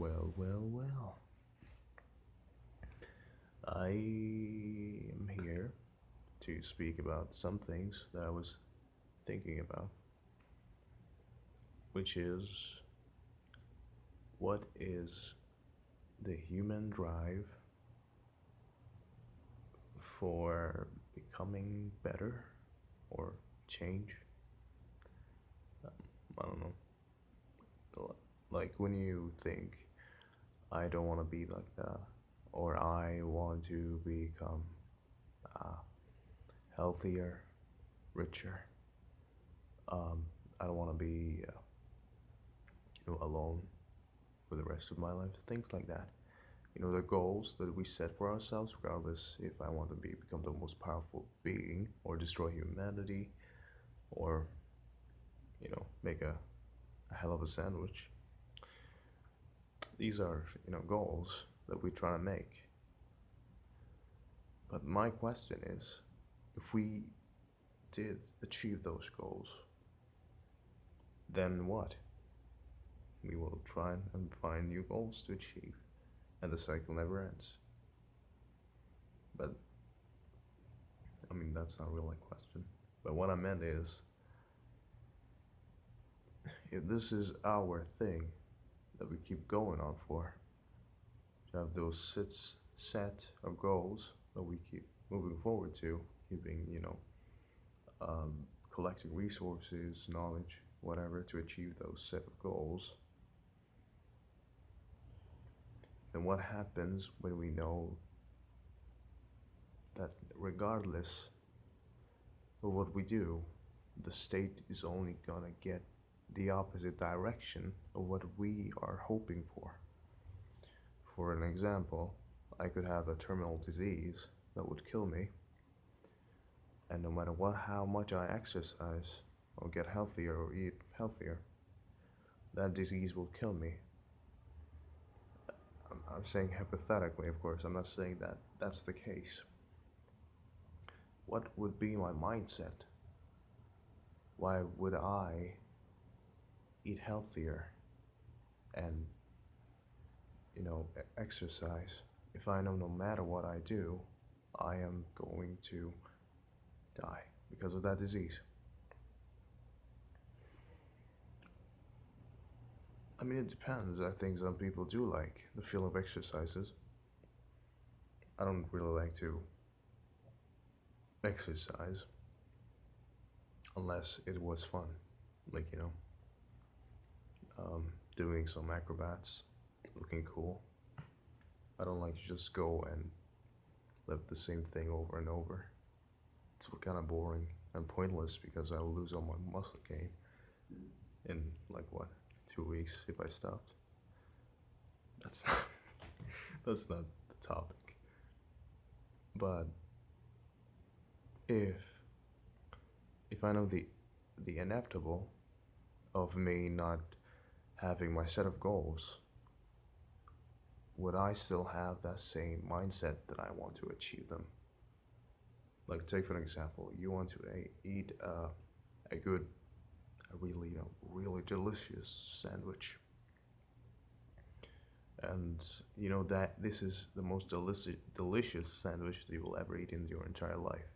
Well. I am here to speak about some things that I was thinking about, which is what is the human drive for becoming better or change? I don't know. Like when you think, I don't want to be like that, or I want to become uh, healthier, richer. Um, I don't want to be alone for the rest of my life. Things like that. The goals that we set for ourselves, regardless if I want to become the most powerful being, or destroy humanity, or make a hell of a sandwich. These are goals that we try to make. But my question is, if we did achieve those goals, then what? We will try and find new goals to achieve, and the cycle never ends. But I mean, that's not really a question. But what I meant is, if this is our thing that we keep going on for, to have those set of goals that we keep moving forward to, keeping, um, collecting resources, knowledge, whatever, to achieve those set of goals, then what happens when we know that regardless of what we do, the state is only gonna get the opposite direction of what we are hoping for? For an example, I could have a terminal disease that would kill me, and no matter how much I exercise or get healthier or eat healthier, that disease will kill me. I'm saying hypothetically, of course. I'm not saying that that's the case. What would be my mindset? Why would I eat healthier and exercise if I know no matter what I do, I am going to die because of that disease? I mean, it depends. I think some people do like the feel of exercises. I don't really like to exercise unless it was fun, like doing some acrobats, looking cool. I don't like to just go and lift the same thing over and over. It's kind of boring and pointless because I will lose all my muscle gain in like what, 2 weeks if I stopped. That's not, that's not the topic. But if if I know the inevitable of me not having my set of goals, would I still have that same mindset that I want to achieve them? Like, take for an example, you want to eat a good, a really, really delicious sandwich, and you know that this is the most delicious sandwich that you will ever eat in your entire life.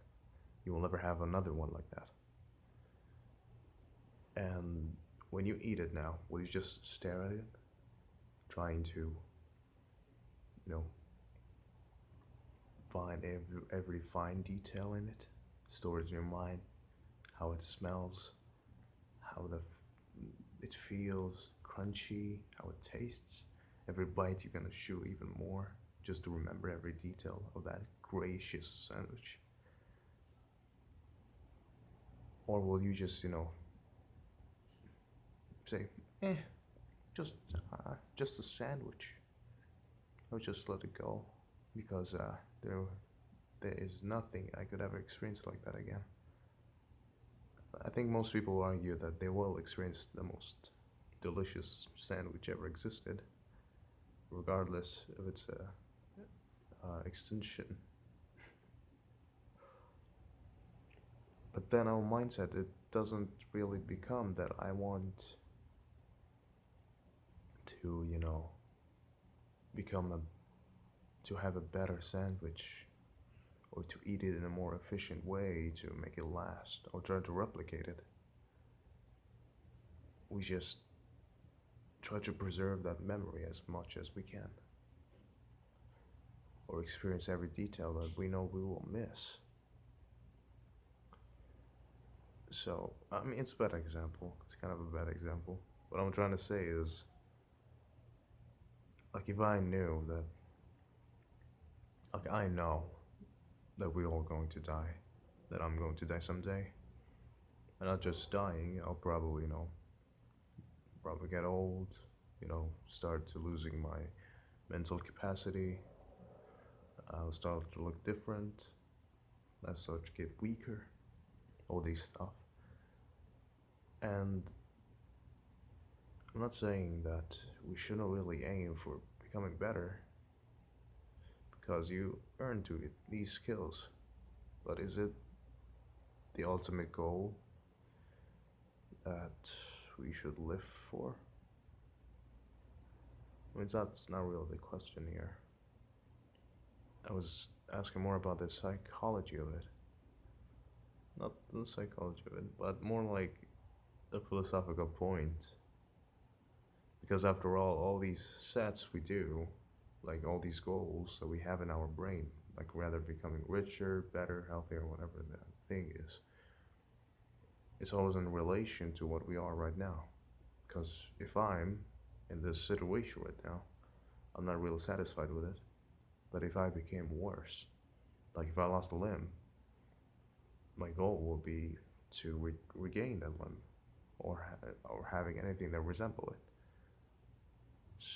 You will never have another one like that. And when you eat it now, will you just stare at it, trying to, know, find every fine detail in it, store it in your mind, how it smells, how it feels crunchy, how it tastes. Every bite you're gonna chew even more, just to remember every detail of that gracious sandwich? Or will you just, say, eh, just just a sandwich? Or just let it go, because there is nothing I could ever experience like that again. I think most people argue that they will experience the most delicious sandwich ever existed, regardless of its extension. But then our mindset, it doesn't really become that I want to, become a to have a better sandwich or to eat it in a more efficient way to make it last or try to replicate it. We just try to preserve that memory as much as we can or experience every detail that we know we will miss. So, I mean, it's a bad example. It's kind of a bad example. What I'm trying to say is, like, if I knew that, like, I know that we're all going to die, that I'm going to die someday, and not just dying, I'll probably, probably get old, start to losing my mental capacity, I'll start to look different, I'll start to get weaker, all these stuff. And I'm not saying that we shouldn't really aim for becoming better because you earn to it these skills. But is it the ultimate goal that we should live for? I mean, that's not really the question here. I was asking more about the psychology of it. Not the psychology of it, but more like the philosophical point. Because after all these sets we do, like all these goals that we have in our brain, like rather becoming richer, better, healthier, whatever that thing is, it's always in relation to what we are right now. Because if I'm in this situation right now, I'm not really satisfied with it. But if I became worse, like if I lost a limb, my goal will be to regain that limb or having anything that resemble it.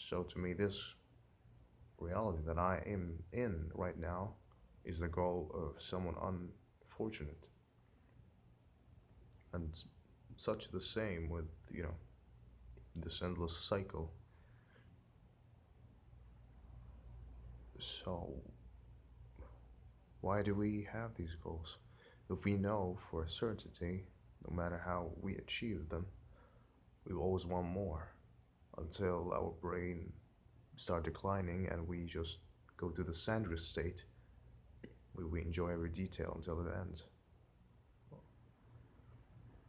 So to me, this reality that I am in right now is the goal of someone unfortunate. And such the same with, this endless cycle. So why do we have these goals? If we know for a certainty, no matter how we achieve them, we always want more until our brain start declining and we just go to the sandwich state where we enjoy every detail until it ends.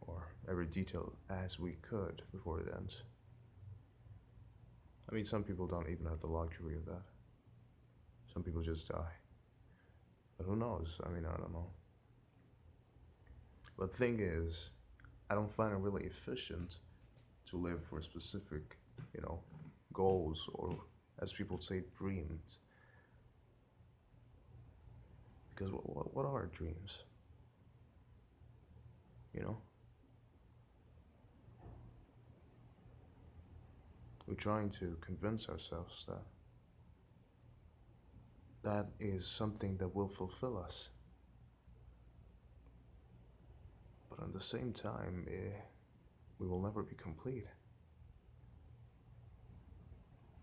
Or every detail as we could before it ends. I mean, some people don't even have the luxury of that. Some people just die. But who knows? I mean, I don't know. But the thing is, I don't find it really efficient to live for specific, goals or, as people say, dreams. Because what are dreams? You know? We're trying to convince ourselves that that is something that will fulfill us. But at the same time, we will never be complete.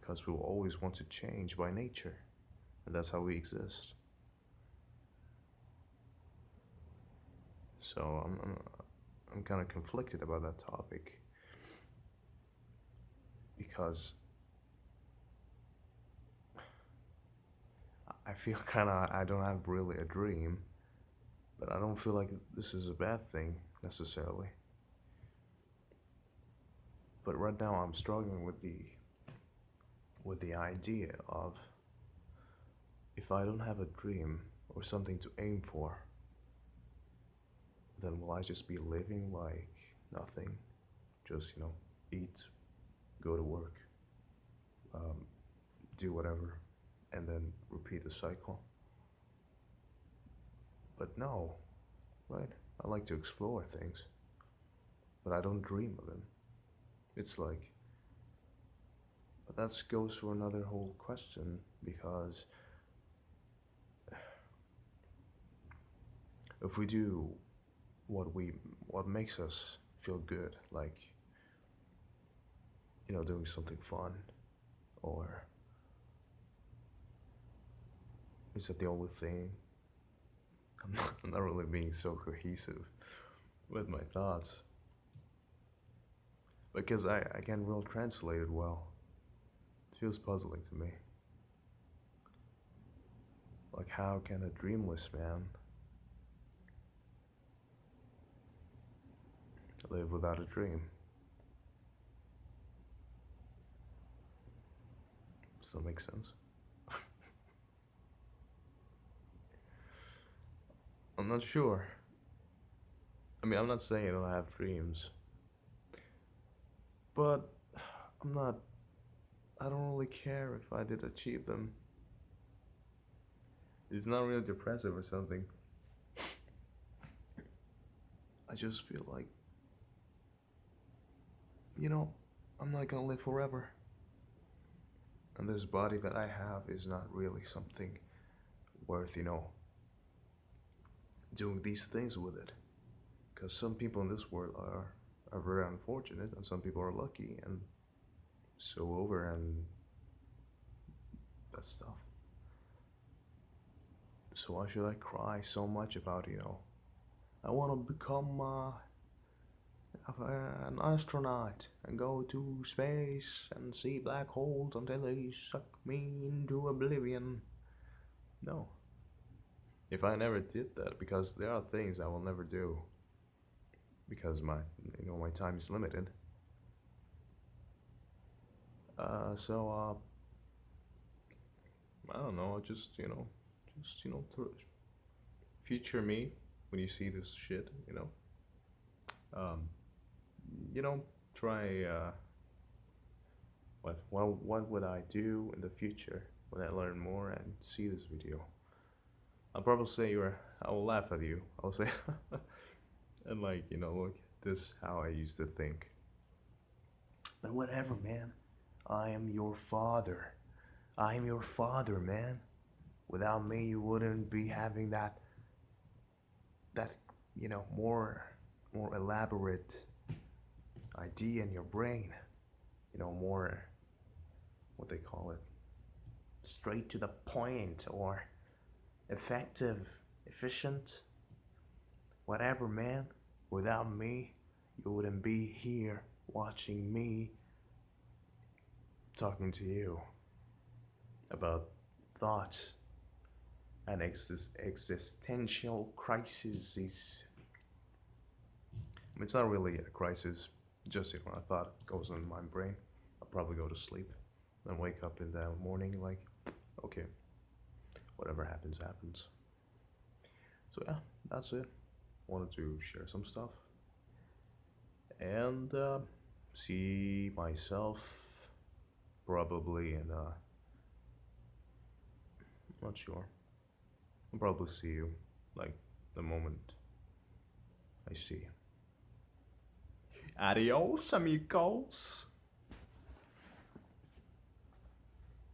Because we will always want to change by nature. And that's how we exist. So I'm kind of conflicted about that topic. Because I feel kind of, I don't have really a dream. But I don't feel like this is a bad thing necessarily. But right now I'm struggling with the idea of if I don't have a dream or something to aim for, then will I just be living like nothing? Just, eat, go to work, do whatever, and then repeat the cycle? But no, right? I like to explore things, but I don't dream of them. It's like, but that goes for another whole question because if we do what makes us feel good, like doing something fun, or is that the only thing? I'm not really being so cohesive with my thoughts because I can't really translate it well. It feels puzzling to me. Like, how can a dreamless man live without a dream? Does that make sense? I'm not sure. I mean, I'm not saying I don't have dreams, but I'm not. I don't really care if I did achieve them. It's not really depressive or something. I just feel like, you know, I'm not gonna live forever. And this body that I have is not really something worth, doing these things with it. Because some people in this world are very unfortunate, and some people are lucky and so over and that stuff. So why should I cry so much about, I want to become an astronaut and go to space and see black holes until they suck me into oblivion? No. If I never did that, because there are things I will never do, because my time is limited. So I don't know. Future me when you see this shit, um, you know, try what would I do in the future when I learn more and see this video? I'll probably say I will laugh at you. I'll say, and like, look, this how I used to think. But whatever, man. I am your father. I am your father, man. Without me, you wouldn't be having that more elaborate idea in your brain. More what they call it, straight to the point, or effective, efficient, whatever, man. Without me, you wouldn't be here watching me talking to you about thoughts and existential crises. It's not really a crisis, just when a thought goes on my brain, I'll probably go to sleep and wake up in the morning like, okay, whatever happens, happens. So yeah, that's it. Wanted to share some stuff and see myself probably in I'm not sure. I'll probably see you like the moment I see. Adios, amigos.